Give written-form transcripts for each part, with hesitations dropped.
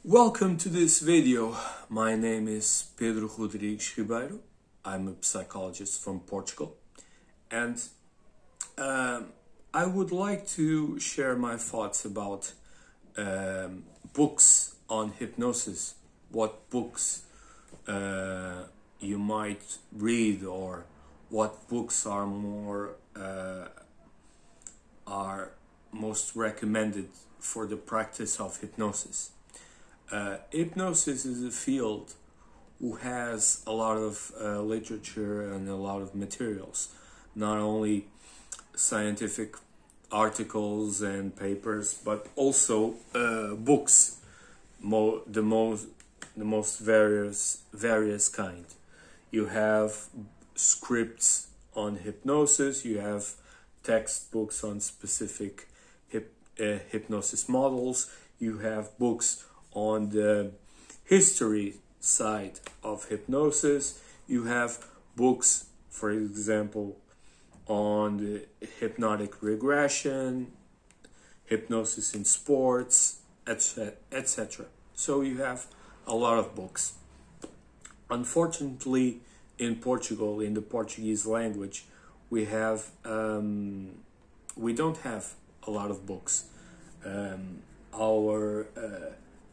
Welcome to this video. My name is Pedro Rodrigues Ribeiro. I'm a psychologist from Portugal, and I would like to share my thoughts about books on hypnosis, what books you might read, or what books are most recommended for the practice of hypnosis. Hypnosis is a field who has a lot of literature and a lot of materials, not only scientific articles and papers, but also books, the most various kind. You have scripts on hypnosis, you have textbooks on specific hypnosis models, you have books on the history side of hypnosis, you have books, for example, on the hypnotic regression, hypnosis in sports, etc. So you have a lot of books. Unfortunately, in Portugal, in the Portuguese language, we don't have a lot of books. Our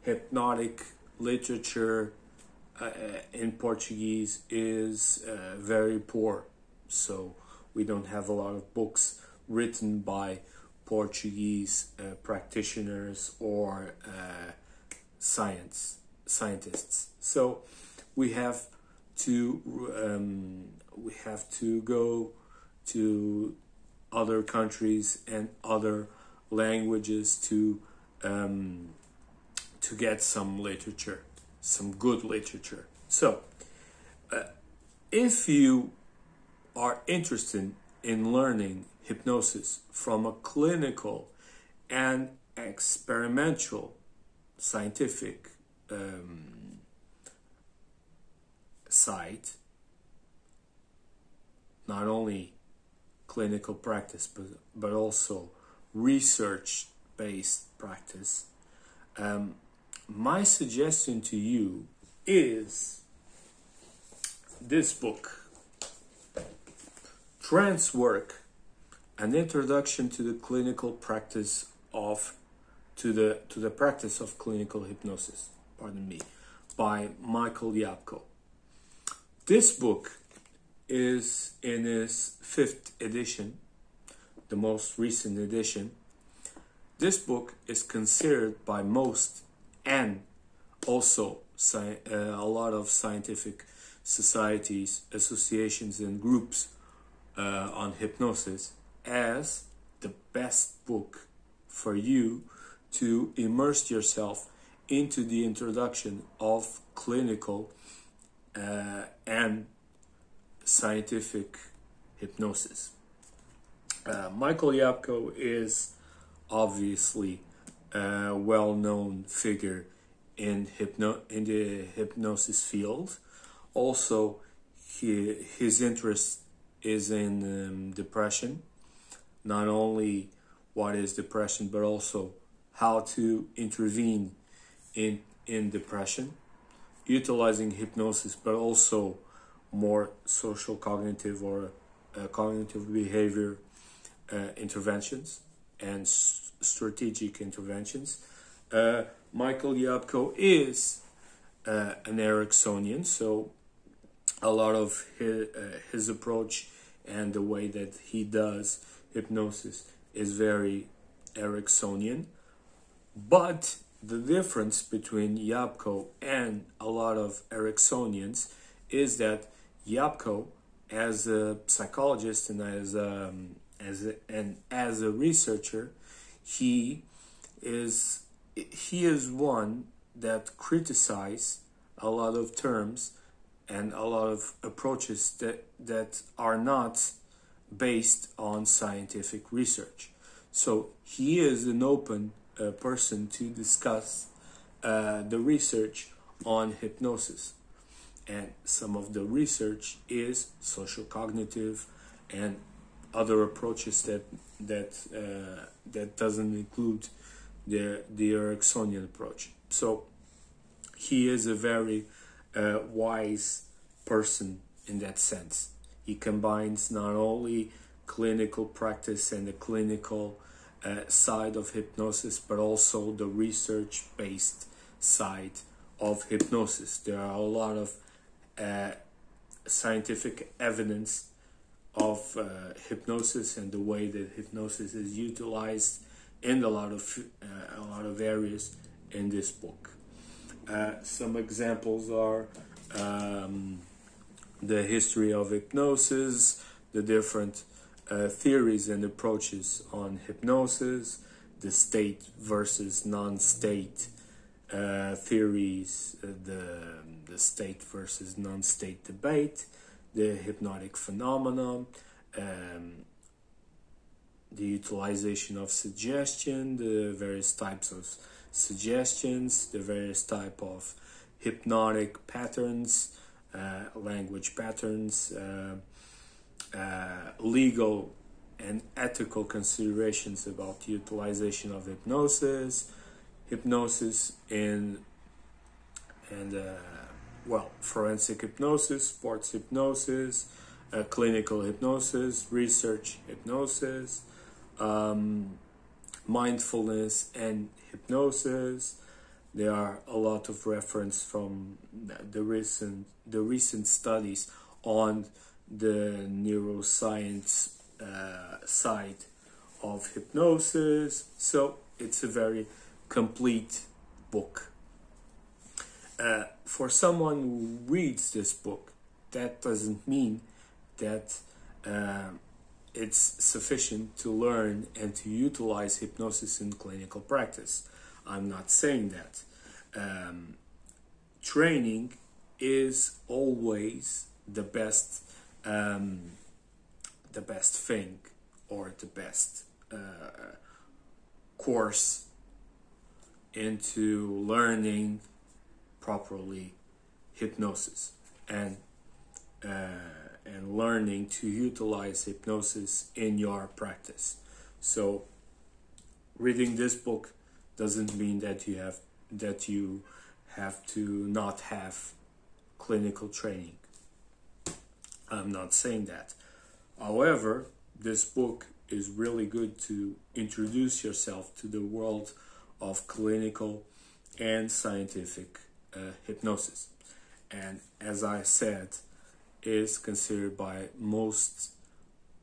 hypnotic literature in Portuguese is very poor, so we don't have a lot of books written by Portuguese practitioners or scientists. So we have to go to other countries and other languages to get some literature, some good literature. So, if you are interested in learning hypnosis from a clinical and experimental scientific side, not only clinical practice but also research-based practice, my suggestion to you is this book, Trancework, an introduction to the clinical practice of the practice of clinical hypnosis, by Michael Yapko. This book is in its 5th edition, the most recent edition. This book is considered by most, and also a lot of scientific societies, associations and groups on hypnosis, as the best book for you to immerse yourself into the introduction of clinical and scientific hypnosis. Michael Yapko is obviously a well-known figure in the hypnosis field. Also, his interest is in depression. Not only what is depression, but also how to intervene in depression, utilizing hypnosis, but also more social cognitive or cognitive behavior interventions and strategic interventions. Michael Yapko is an Ericksonian, so a lot of his approach and the way that he does hypnosis is very Ericksonian. But the difference between Yapko and a lot of Ericksonians is that Yapko, as a psychologist and as a researcher, he is one that criticizes a lot of terms and a lot of approaches that are not based on scientific research. So he is an open person to discuss the research on hypnosis, and some of the research is social cognitive and other approaches that doesn't include the Ericksonian approach. So he is a very wise person in that sense. He combines not only clinical practice and the clinical side of hypnosis, but also the research-based side of hypnosis. There are a lot of scientific evidence of hypnosis and the way that hypnosis is utilized in a lot of areas in this book. Some examples are the history of hypnosis, the different theories and approaches on hypnosis, the state versus non-state theories, the state versus non-state debate, the hypnotic phenomenon, the utilization of suggestion, the various types of suggestions, the various type of hypnotic patterns, language patterns, legal and ethical considerations about the utilization of hypnosis forensic hypnosis, sports hypnosis, clinical hypnosis, research hypnosis, mindfulness and hypnosis. There are a lot of reference from the recent studies on the neuroscience side of hypnosis. So it's a very complete book. For someone who reads this book, that doesn't mean that it's sufficient to learn and to utilize hypnosis in clinical practice. I'm not saying that. Training is always the best thing, or the best course into learning properly hypnosis and learning to utilize hypnosis in your practice. So reading this book doesn't mean that you have to not have clinical training. I'm not saying that. However, this book is really good to introduce yourself to the world of clinical and scientific hypnosis. And as I said, is considered by most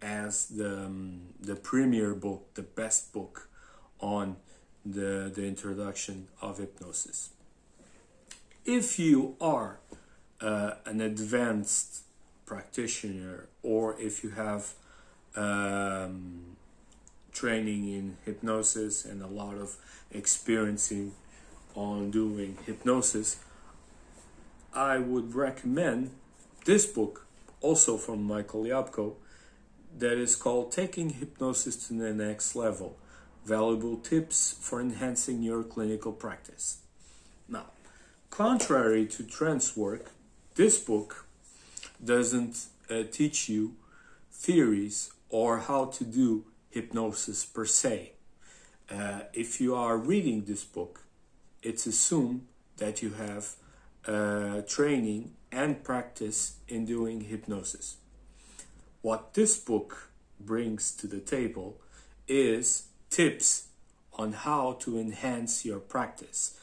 as the premier book, the best book on the introduction of hypnosis. If you are an advanced practitioner, or if you have training in hypnosis and a lot of experiencing on doing hypnosis, I would recommend this book, also from Michael Yapko, that is called Taking Hypnosis to the Next Level: Valuable Tips for Enhancing Your Clinical Practice. Now, contrary to Trancework, this book doesn't teach you theories or how to do hypnosis per se. If you are reading this book, it's assumed that you have training and practice in doing hypnosis. What this book brings to the table is tips on how to enhance your practice.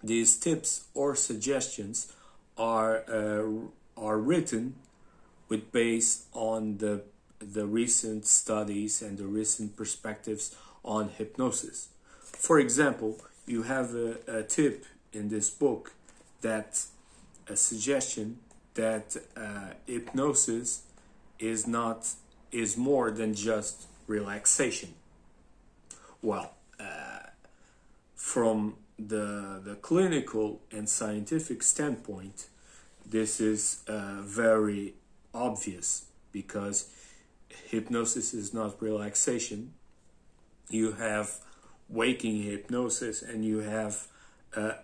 These tips or suggestions are written based on the recent studies and the recent perspectives on hypnosis. For example, you have a tip in this book, that a suggestion that hypnosis is more than just relaxation. Well, from the clinical and scientific standpoint, this is very obvious, because hypnosis is not relaxation. You have waking hypnosis and you have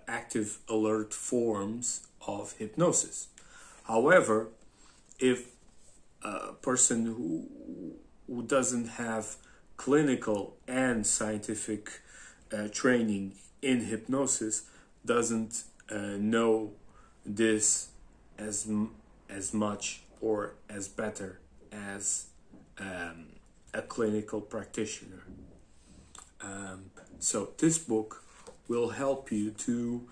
active alert forms of hypnosis. However, if a person who doesn't have clinical and scientific training in hypnosis doesn't know this as much or as better as a clinical practitioner. So this book will help you to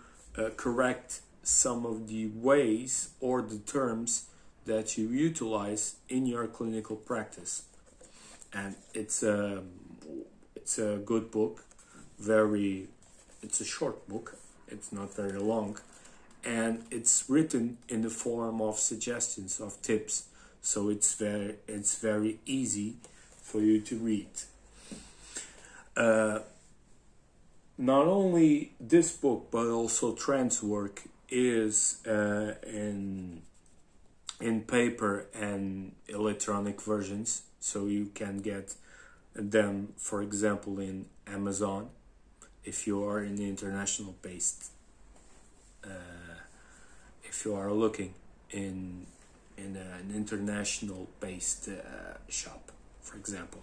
correct some of the ways or the terms that you utilize in your clinical practice. And it's a good book. It's a short book. It's not very long, and it's written in the form of suggestions, of tips. So it's very easy for you to read. Not only this book, but also Trancework is in paper and electronic versions, so you can get them, for example, in Amazon if you are in the international based. If you are looking in an international based shop, for example,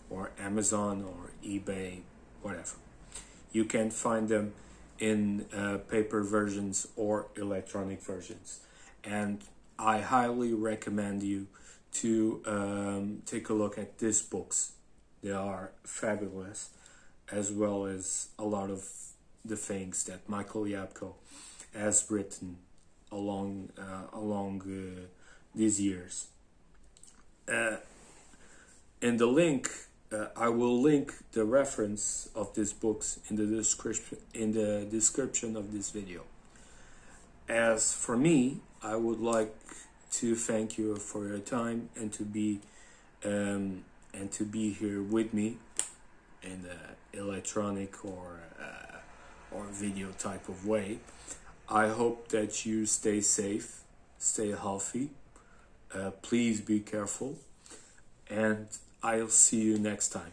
or Amazon or eBay, whatever, you can find them in paper versions or electronic versions. And I highly recommend you to take a look at these books. They are fabulous, as well as a lot of the things that Michael Yapko has written along these years. In the link, I will link the reference of these books in the description of this video. As for me, I would like to thank you for your time and to be here with me in the electronic or video type of way. I hope that you stay safe, stay healthy. Please be careful, and I'll see you next time.